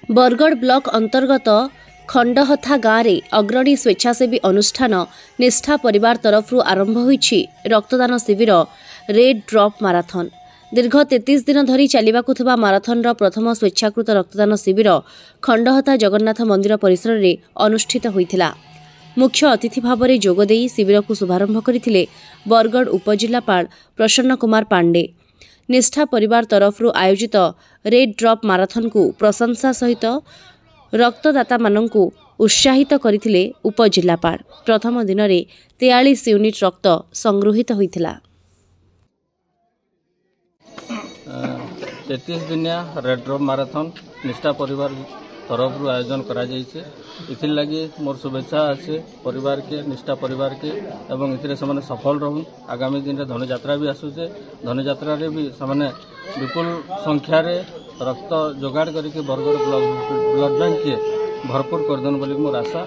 Bargarh block अंतर्गत खंडहथा गाँव में अग्रणी स्वेच्छासेवी अनुष्ठान निष्ठा परिवार तरफ आरंभ होईछि रक्तदान शिविर रेड ड्रप माराथन। दीर्घ 33 दिन धरी चलिबाकुଥିବା माराथन प्रथम स्वेच्छाकृत रक्तदान शिविर खंडहथा जगन्नाथ मंदिर परिसर में अनुष्ठित होइथिला। मुख्य अतिथि भाव में जोगदे शिविर को शुभारंभ करथिले बरगढ़ उपजिल्लापाल प्रसन्न कुमार पांडे। निष्ठा परिवार तरफ आयोजित रेड ड्रप माराथन को प्रशंसा सहित रक्तदाता मानंकु उत्साहित करथिले उपजिल्लापाल। प्रथम दिन में 43 यूनिट रक्त संगृहित होइथिला। 33 दिनिया रेड ड्रप माराथन निष्ठा परिवार तरफ आयोजन करा जाइछे। इथिर लगी मोर शुभेच्छा अच्छे परिवार के निष्ठा परिवार के एवं इथिरे से सफल रहूँ। आगामी दिन में धनुयात्रा भी आसूचे। धनुयात्रा भी से विपुल संख्यार रक्त जोगाड़ करके बरगढ़ ब्लड बैंक के भरपूर करदेन बोली मोर आशा।